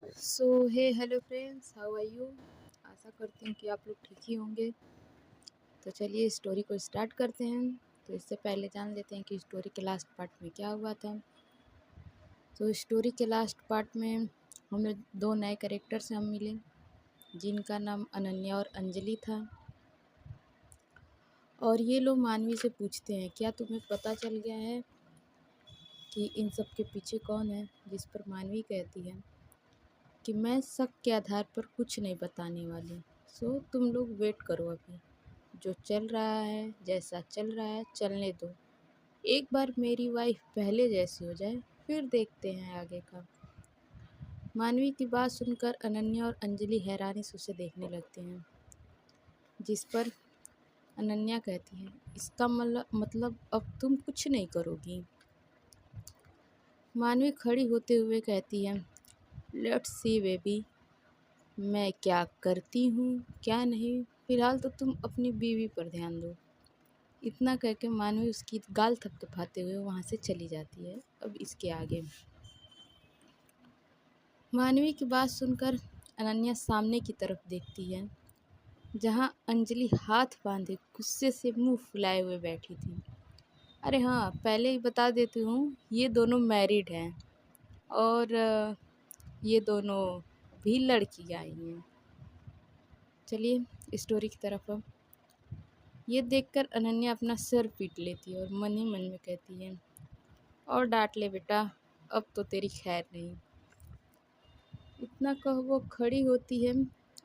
Hello friends, how are you. आशा करती हूँ कि आप लोग ठीक ही होंगे। तो चलिए स्टोरी को स्टार्ट करते हैं। तो इससे पहले जान लेते हैं कि स्टोरी के लास्ट पार्ट में क्या हुआ था। तो स्टोरी के लास्ट पार्ट में हमें दो नए कैरेक्टर से हम मिले, जिनका नाम अनन्या और अंजलि था। और ये लोग मानवी से पूछते हैं, क्या तुम्हें पता चल गया है कि इन सब के पीछे कौन है। जिस पर मानवी कहती है कि मैं शक के आधार पर कुछ नहीं बताने वाली। तुम लोग वेट करो, अभी जो चल रहा है, जैसा चल रहा है चलने दो। एक बार मेरी वाइफ पहले जैसी हो जाए, फिर देखते हैं आगे का। मानवी की बात सुनकर अनन्या और अंजलि हैरानी से उसे देखने लगते हैं। जिस पर अनन्या कहती है, इसका मतलब अब तुम कुछ नहीं करोगी। मानवी खड़ी होते हुए कहती है, लेट्स सी बेबी, मैं क्या करती हूँ क्या नहीं, फिलहाल तो तुम अपनी बीवी पर ध्यान दो। इतना कहकर मानवी उसकी गाल थपथपाते हुए वहाँ से चली जाती है। अब इसके आगे मानवी की बात सुनकर अनन्या सामने की तरफ देखती है, जहाँ अंजलि हाथ बांधे गुस्से से मुंह फुलाए हुए बैठी थी। अरे हाँ, पहले ही बता देती हूँ, ये दोनों मैरिड हैं और ये दोनों भी लड़की आई हैं। चलिए स्टोरी की तरफ। अब ये देखकर अनन्या अपना सिर पीट लेती है और मन ही मन में कहती है, और डांट ले बेटा, अब तो तेरी खैर नहीं। इतना कह वो खड़ी होती है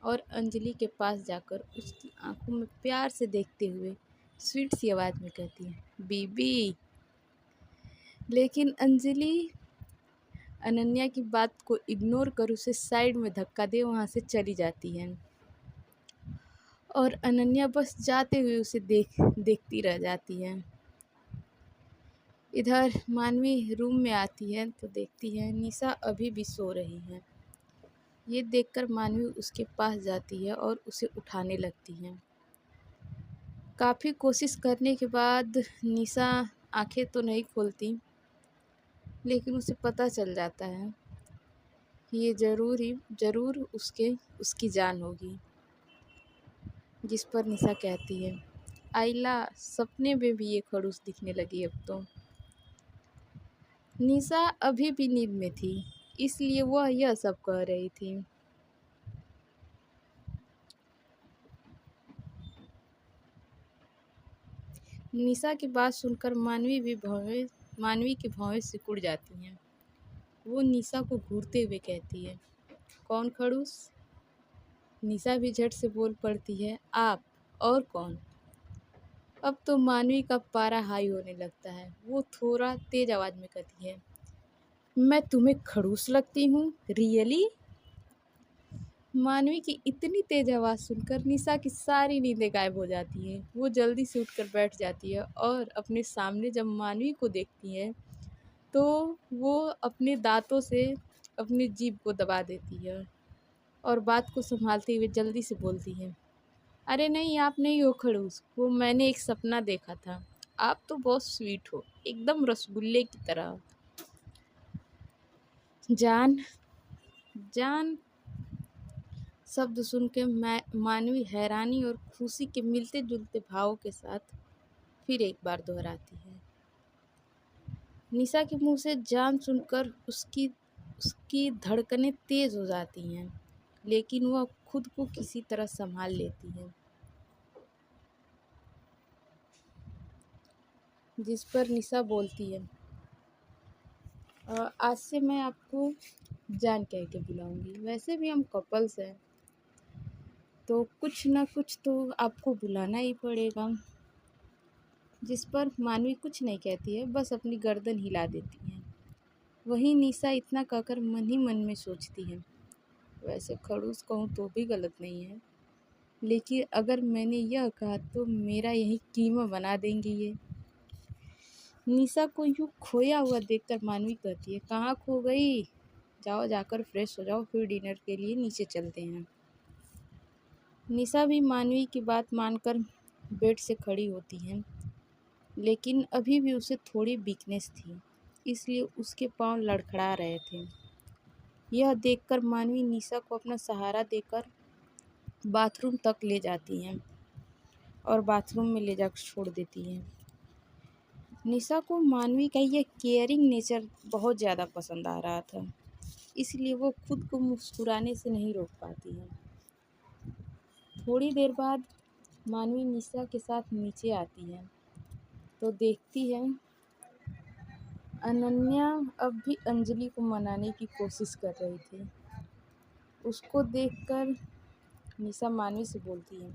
और अंजलि के पास जाकर उसकी आंखों में प्यार से देखते हुए स्वीट सी आवाज़ में कहती है, बीबी। लेकिन अंजलि अनन्या की बात को इग्नोर कर उसे साइड में धक्का दे वहाँ से चली जाती है। और अनन्या बस जाते हुए उसे देखती रह जाती है। इधर मानवी रूम में आती है तो देखती है निशा अभी भी सो रही है। ये देखकर मानवी उसके पास जाती है और उसे उठाने लगती है। काफ़ी कोशिश करने के बाद निशा आंखें तो नहीं खोलती, लेकिन उसे पता चल जाता है कि ये ज़रूर उसकी जान होगी। जिस पर निशा कहती है, आइला, सपने में भी ये खड़ूस दिखने लगी अब तो। निशा अभी भी नींद में थी, इसलिए वह यह सब कह रही थी। निशा की बात सुनकर मानवी की भौहें सिकुड़ जाती हैं। वो निशा को घूरते हुए कहती है, कौन खड़ूस। निशा भी झट से बोल पड़ती है, आप। और कौन। अब तो मानवी का पारा हाई होने लगता है। वो थोड़ा तेज आवाज में कहती है, मैं तुम्हें खड़ूस लगती हूँ, रियली। मानवी की इतनी तेज आवाज़ सुनकर निशा की सारी नींदें गायब हो जाती हैं। वो जल्दी से उठकर बैठ जाती है और अपने सामने जब मानवी को देखती है तो वो अपने दांतों से अपनी जीभ को दबा देती है और बात को संभालते हुए जल्दी से बोलती है, अरे नहीं, आप नहीं हो खड़ूस, वो मैंने एक सपना देखा था। आप तो बहुत स्वीट हो, एकदम रसगुल्ले की तरह। जान। जान शब्द सुन के मानवी हैरानी और खुशी के मिलते जुलते भावों के साथ फिर एक बार दोहराती है। निशा के मुंह से जान सुनकर उसकी उसकी धड़कनें तेज हो जाती हैं, लेकिन वह खुद को किसी तरह संभाल लेती है। जिस पर निशा बोलती है, आज से मैं आपको जान कह के बुलाऊंगी। वैसे भी हम कपल्स हैं, तो कुछ ना कुछ तो आपको बुलाना ही पड़ेगा। जिस पर मानवी कुछ नहीं कहती है, बस अपनी गर्दन हिला देती है। वहीं निशा इतना कहकर मन ही मन में सोचती है, वैसे खड़ूस कहूँ तो भी गलत नहीं है, लेकिन अगर मैंने यह कहा तो मेरा यही कीमा बना देंगे ये। निशा को यूँ खोया हुआ देखकर मानवी कहती है, कहाँ खो गई। जाओ, जाकर फ्रेश हो जाओ, फिर डिनर के लिए नीचे चलते हैं। निशा भी मानवी की बात मानकर बेड से खड़ी होती है, लेकिन अभी भी उसे थोड़ी वीकनेस थी, इसलिए उसके पाँव लड़खड़ा रहे थे। यह देखकर मानवी निशा को अपना सहारा देकर बाथरूम तक ले जाती हैं और बाथरूम में ले जाकर छोड़ देती हैं। निशा को मानवी का ये केयरिंग नेचर बहुत ज़्यादा पसंद आ रहा था, इसलिए वो खुद को मुस्कुराने से नहीं रोक पाती है। थोड़ी देर बाद मानवी निशा के साथ नीचे आती है तो देखती है अनन्या अब भी अंजलि को मनाने की कोशिश कर रही थी। उसको देखकर निशा मानवी से बोलती है,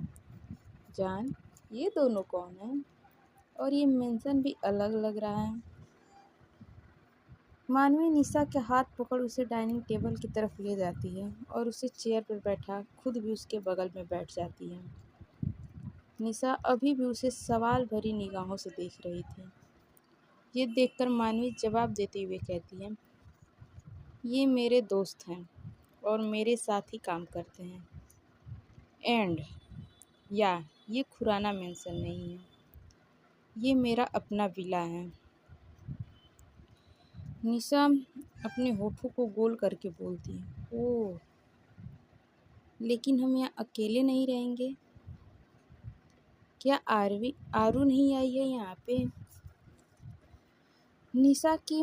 जान, ये दोनों कौन हैं? और ये मेंशन भी अलग लग रहा है। मानवी निशा के हाथ पकड़ उसे डाइनिंग टेबल की तरफ ले जाती है और उसे चेयर पर बैठा खुद भी उसके बगल में बैठ जाती है। निशा अभी भी उसे सवाल भरी निगाहों से देख रही थी। ये देखकर मानवी जवाब देते हुए कहती है, ये मेरे दोस्त हैं और मेरे साथ ही काम करते हैं। एंड या ये खुराना मेंशन नहीं है, ये मेरा अपना विला है। निशा अपने होठों को गोल करके बोलती है, ओह, लेकिन हम यहाँ अकेले नहीं रहेंगे। क्या आरू नहीं आई है यहाँ पे? निशा की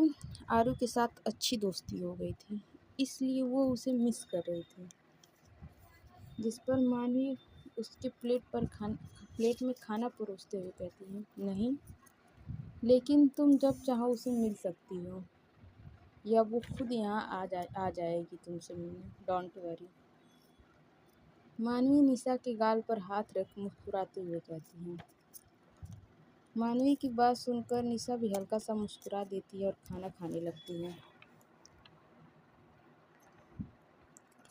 आरू के साथ अच्छी दोस्ती हो गई थी, इसलिए वो उसे मिस कर रही थी। जिस पर मानवी उसके प्लेट में खाना परोसते हुए कहती है, नहीं, लेकिन तुम जब चाहो उसे मिल सकती हो, या वो खुद यहाँ आ जाएगी तुमसे मिलने, डोंट वरी। मानवी निशा के गाल पर हाथ रख मुस्कुराते हुए कहती है। मानवी की बात सुनकर निशा भी हल्का सा मुस्कुरा देती है और खाना खाने लगती है।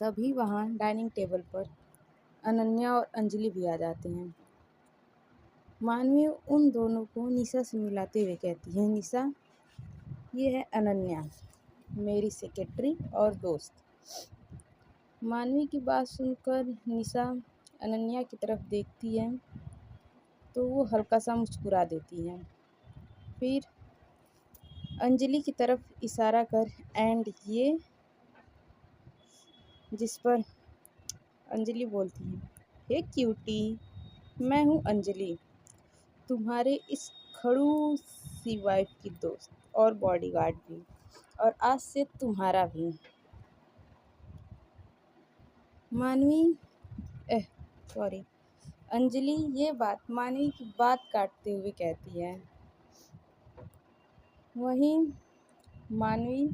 तभी वहाँ डाइनिंग टेबल पर अनन्या और अंजलि भी आ जाते हैं। मानवी उन दोनों को निशा से मिलाते हुए कहती है, निशा, ये है अनन्या, मेरी सेक्रेटरी और दोस्त। मानवी की बात सुनकर निशा अनन्या की तरफ देखती है तो वो हल्का सा मुस्कुरा देती है। फिर अंजलि की तरफ इशारा कर एंड ये, जिस पर अंजलि बोलती है, हे क्यूटी, मैं हूँ अंजलि, तुम्हारे इस खड़ूस सी वाइफ की दोस्त और बॉडीगार्ड भी, और आज से तुम्हारा भी। मानवी सॉरी अंजलि ये बात मानवी की बात काटते हुए कहती है। वहीं मानवी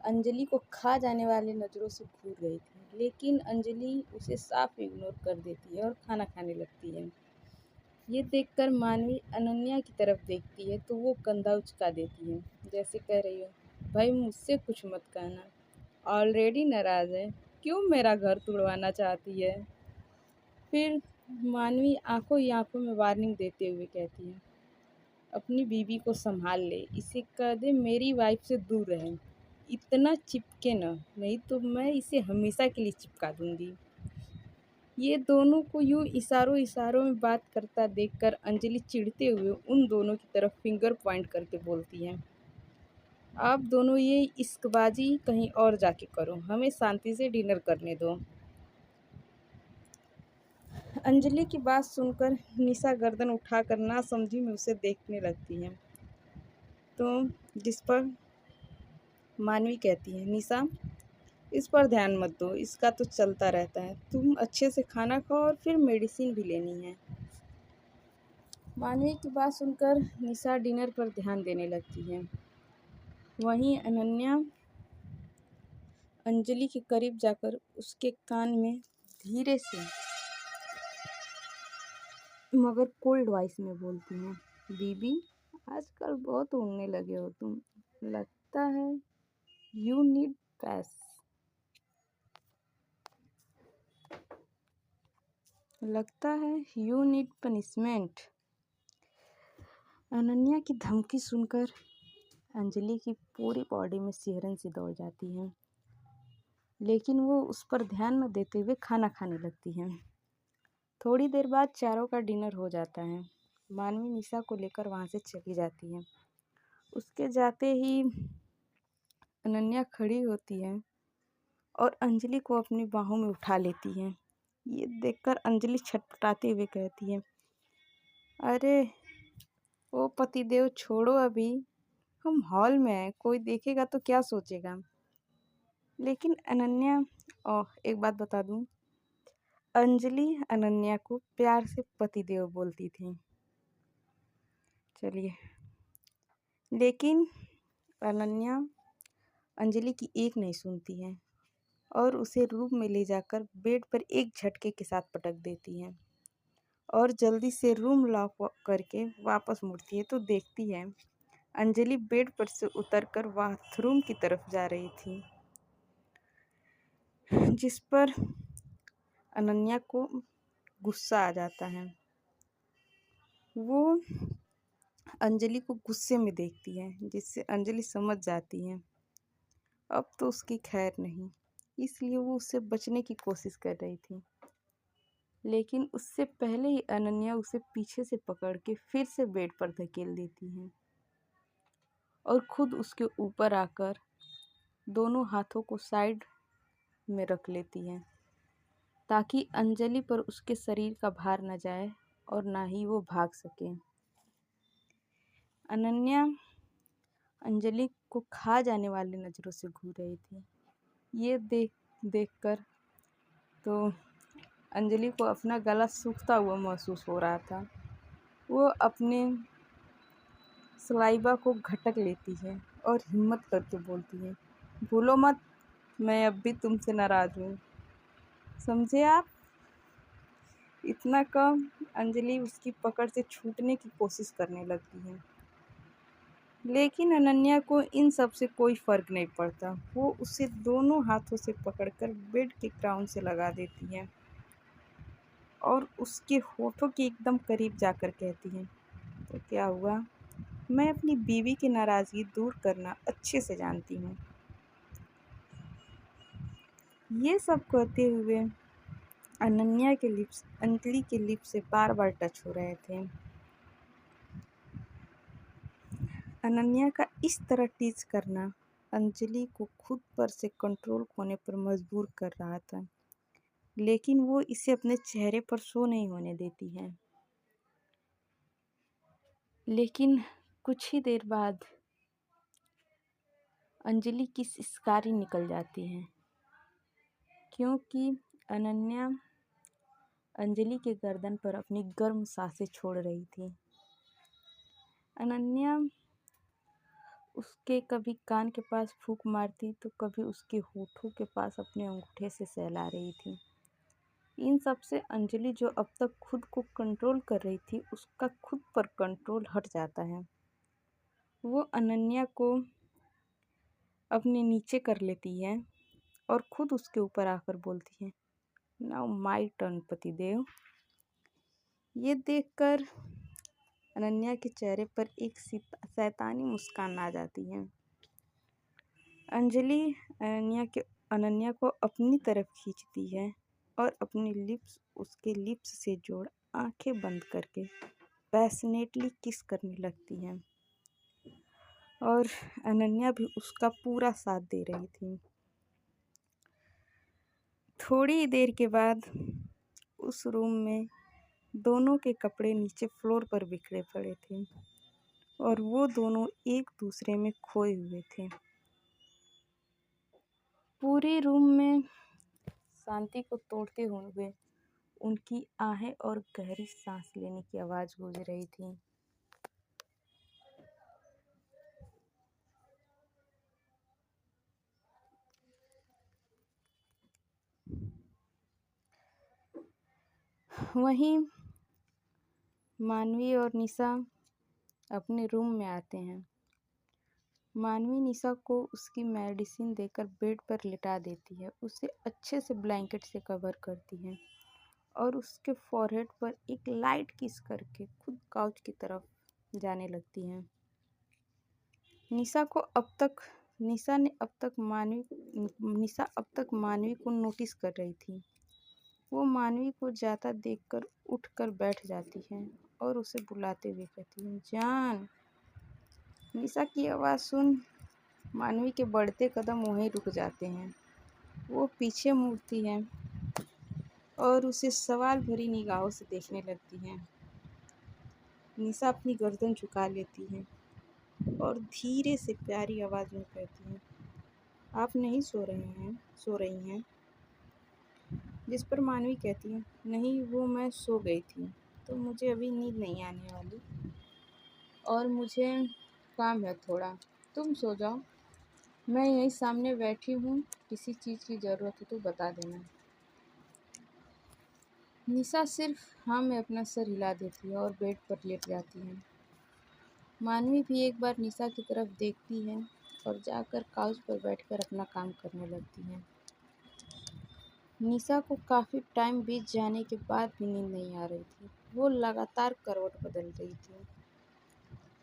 अंजलि को खा जाने वाली नज़रों से घूर रही थी, लेकिन अंजलि उसे साफ इग्नोर कर देती है और खाना खाने लगती है। ये देखकर मानवी अनन्या की तरफ देखती है तो वो कंधा उचका देती है, जैसे कह रही हो, भाई मुझसे कुछ मत कहना, ऑलरेडी नाराज़ है, क्यों मेरा घर तुड़वाना चाहती है। फिर मानवी आंखों ही आंखों में वार्निंग देते हुए कहती है, अपनी बीवी को संभाल ले, इसे कह दे मेरी वाइफ से दूर रहे, इतना चिपके न, नहीं तो मैं इसे हमेशा के लिए चिपका दूंगी। ये दोनों को यूं इशारों इशारों में बात करता देखकर अंजलि चिढ़ते हुए उन दोनों की तरफ फिंगर पॉइंट करके बोलती है, आप दोनों ये इश्कबाजी कहीं और जाके करो, हमें शांति से डिनर करने दो। अंजलि की बात सुनकर निशा गर्दन उठाकर ना समझी में उसे देखने लगती है तो जिस पर मानवी कहती है, निशा, इस पर ध्यान मत दो, इसका तो चलता रहता है, तुम अच्छे से खाना खाओ और फिर मेडिसिन भी लेनी है। मानवी की बात सुनकर निशा डिनर पर ध्यान देने लगती है। वहीं अनन्या अंजलि के करीब जाकर उसके कान में धीरे से मगर कोल्ड वॉइस में बोलती है, बीबी, आजकल बहुत उड़ने लगे हो तुम, लगता है यू नीड पैस, लगता है यू नीड पनिशमेंट। अनन्या की धमकी सुनकर अंजलि की पूरी बॉडी में सिहरन सी दौड़ जाती है, लेकिन वो उस पर ध्यान न देते हुए खाना खाने लगती है। थोड़ी देर बाद चारों का डिनर हो जाता है। मानवी निशा को लेकर वहाँ से चली जाती है। उसके जाते ही अनन्या खड़ी होती है और अंजलि को अपनी बाहों में उठा लेती है। ये देखकर अंजलि छटपटाते हुए कहती है, अरे ओ पतिदेव छोड़ो अभी, हम हॉल में हैं, कोई देखेगा तो क्या सोचेगा। लेकिन अनन्या, एक बात बता दूं, अंजलि अनन्या को प्यार से पतिदेव बोलती थी। चलिए, लेकिन अनन्या अंजलि की एक नहीं सुनती है और उसे रूम में ले जाकर बेड पर एक झटके के साथ पटक देती है और जल्दी से रूम लॉक करके वापस मुड़ती है तो देखती है अंजलि बेड पर से उतरकर बाथरूम की तरफ जा रही थी, जिस पर अनन्या को गुस्सा आ जाता है। वो अंजलि को गुस्से में देखती है, जिससे अंजलि समझ जाती है अब तो उसकी खैर नहीं, इसलिए वो उससे बचने की कोशिश कर रही थी। लेकिन उससे पहले ही अनन्या उसे पीछे से पकड़ के फिर से बेड पर धकेल देती है और खुद उसके ऊपर आकर दोनों हाथों को साइड में रख लेती है ताकि अंजलि पर उसके शरीर का भार न जाए और ना ही वो भाग सके। अनन्या अंजलि को खा जाने वाली नज़रों से घूर रही थी। ये देखकर तो अंजलि को अपना गला सूखता हुआ महसूस हो रहा था। वो अपने सलाइवा को घटक लेती है और हिम्मत करके बोलती है, भूलो मत, मैं अब भी तुमसे नाराज़ हूँ, समझे आप। इतना कम अंजलि उसकी पकड़ से छूटने की कोशिश करने लगती है, लेकिन अनन्या को इन सब से कोई फ़र्क नहीं पड़ता। वो उसे दोनों हाथों से पकड़कर बेड के क्राउन से लगा देती है और उसके होठों के एकदम करीब जाकर कहती है, तो क्या हुआ, मैं अपनी बीवी की नाराज़गी दूर करना अच्छे से जानती हूँ। ये सब कहते हुए अनन्या के लिप्स अंजलि के लिप्स से बार बार टच हो रहे थे। अनन्या का इस तरह टीज करना अंजलि को खुद पर से कंट्रोल खोने पर मजबूर कर रहा था, लेकिन वो इसे अपने चेहरे पर शो नहीं होने देती है। लेकिन कुछ ही देर बाद अंजलि की सिसकारी निकल जाती है, क्योंकि अनन्या अंजलि के गर्दन पर अपनी गर्म सांसें छोड़ रही थी। अनन्या उसके कभी कान के पास फूंक मारती तो कभी उसके होठों के पास अपने अंगूठे से सहला रही थी। इन सब से अंजलि जो अब तक खुद को कंट्रोल कर रही थी, उसका खुद पर कंट्रोल हट जाता है। वो अनन्या को अपने नीचे कर लेती है और खुद उसके ऊपर आकर बोलती है, नाउ माय टर्न पतिदेव। ये देखकर अनन्या के चेहरे पर एक शैतानी मुस्कान आ जाती है। अंजलि अनन्या को अपनी तरफ खींचती है और अपनी लिप्स उसके लिप्स से जोड़ आंखें बंद करके पैशनेटली किस करने लगती है और अनन्या भी उसका पूरा साथ दे रही थी। थोड़ी देर के बाद उस रूम में दोनों के कपड़े नीचे फ्लोर पर बिखरे पड़े थे और वो दोनों एक दूसरे में खोए हुए थे। पूरे रूम में शांति को तोड़ते हुए उनकी आहें और गहरी सांस लेने की आवाज़ गूंज रही थी। वहीं मानवी और निशा अपने रूम में आते हैं। मानवी निशा को उसकी मेडिसिन देकर बेड पर लिटा देती है, उसे अच्छे से ब्लैंकेट से कवर करती है और उसके फॉरहेड पर एक लाइट किस करके खुद काउच की तरफ जाने लगती है। निशा अब तक मानवी को नोटिस कर रही थी। वो मानवी को जाता देखकर उठकर बैठ जाती है और उसे बुलाते हुए कहती है, जान। निशा की आवाज़ सुन मानवी के बढ़ते कदम वहीं रुक जाते हैं। वो पीछे मुड़ती है और उसे सवाल भरी निगाहों से देखने लगती है। निशा अपनी गर्दन झुका लेती है और धीरे से प्यारी आवाज़ में कहती है, आप नहीं सो रही हैं? जिस पर मानवी कहती है, नहीं, वो मैं सो गई थी, तो मुझे अभी नींद नहीं आने वाली और मुझे काम है थोड़ा, तुम सो जाओ, मैं यहीं सामने बैठी हूँ, किसी चीज़ की ज़रूरत हो तो बता देना। निशा सिर्फ हाँ में अपना सर हिला देती है और बेड पर लेट जाती है। मानवी भी एक बार निशा की तरफ देखती है और जाकर काउच पर बैठकर अपना काम करने लगती है। निशा को काफ़ी टाइम बीत जाने के बाद भी नींद नहीं आ रही थी। वो लगातार करवट बदल रही थी।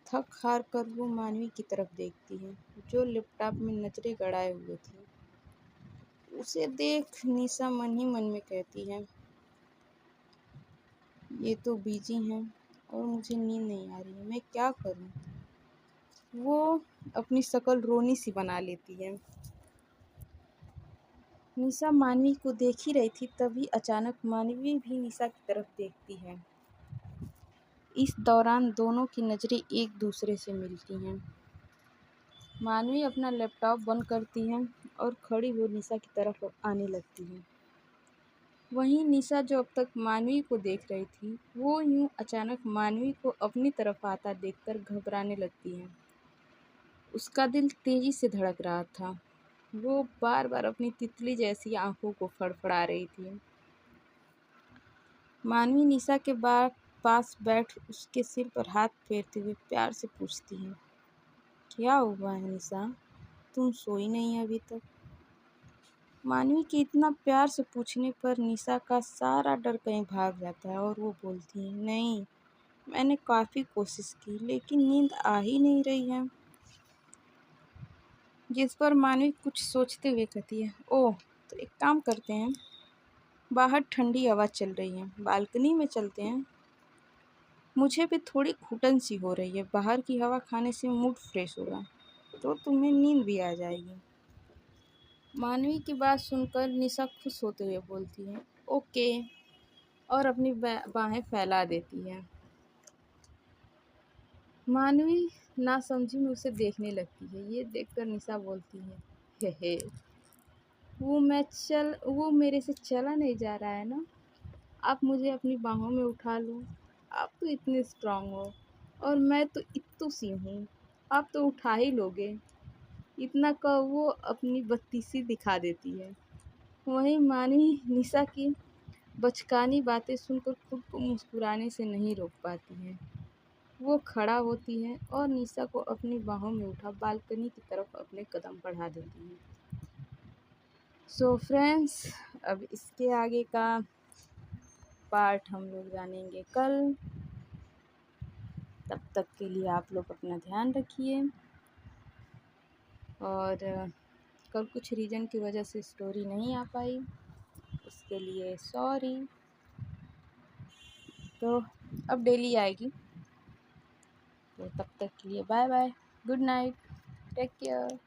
थक हार कर वो मानवी की तरफ देखती है, जो लैपटॉप में नजरें गड़ाए हुए थी। उसे देख निशा मन ही मन में कहती है, ये तो बिजी हैं और मुझे नींद नहीं आ रही है, मैं क्या करूं? वो अपनी शक्ल रोनी सी बना लेती है। निशा मानवी को देख ही रही थी, तभी अचानक मानवी भी निशा की तरफ देखती है। इस दौरान दोनों की नज़रें एक दूसरे से मिलती हैं। मानवी अपना लैपटॉप बंद करती है और खड़ी हो निशा की तरफ आने लगती है। वहीं निशा, जो अब तक मानवी को देख रही थी, वो यूं अचानक मानवी को अपनी तरफ आता देखकर घबराने लगती है। उसका दिल तेजी से धड़क रहा था। वो बार बार अपनी तितली जैसी आंखों को फड़फड़ा रही थी। मानवी निशा के पास बैठ उसके सिर पर हाथ फेरते हुए प्यार से पूछती है, क्या हुआ है निशा, तुम सोई नहीं अभी तक? मानवी के इतना प्यार से पूछने पर निशा का सारा डर कहीं भाग जाता है और वो बोलती है, नहीं, मैंने काफ़ी कोशिश की लेकिन नींद आ ही नहीं रही है। जिस पर मानवी कुछ सोचते हुए कहती है, ओह, तो एक काम करते हैं, बाहर ठंडी हवा चल रही है, बालकनी में चलते हैं। मुझे भी थोड़ी घुटन सी हो रही है, बाहर की हवा खाने से मूड फ्रेश होगा, तो तुम्हें नींद भी आ जाएगी। मानवी की बात सुनकर निशा खुश होते हुए बोलती है, ओके, और अपनी बाहें फैला देती है। मानवी नासमझी में उसे देखने लगती है। ये देखकर निशा बोलती है, हे हे, वो मेरे से चला नहीं जा रहा है ना, आप मुझे अपनी बाहों में उठा लो, आप तो इतने स्ट्रांग हो और मैं तो इत्तू सी हूँ, आप तो उठा ही लोगे। इतना कह वो अपनी बत्तीसी दिखा देती है। वहीं मानवी निशा की बचकानी बातें सुनकर खुद को मुस्कुराने से नहीं रोक पाती है। वो खड़ा होती है और निशा को अपनी बाहों में उठा बालकनी की तरफ अपने कदम बढ़ा देती है। सो फ्रेंड्स, अब इसके आगे का पार्ट हम लोग जानेंगे कल। तब तक के लिए आप लोग अपना ध्यान रखिए और कल कुछ रीज़न की वजह से स्टोरी नहीं आ पाई, उसके लिए सॉरी। तो अब डेली आएगी। तो तब तक के लिए bye bye, good night, take care.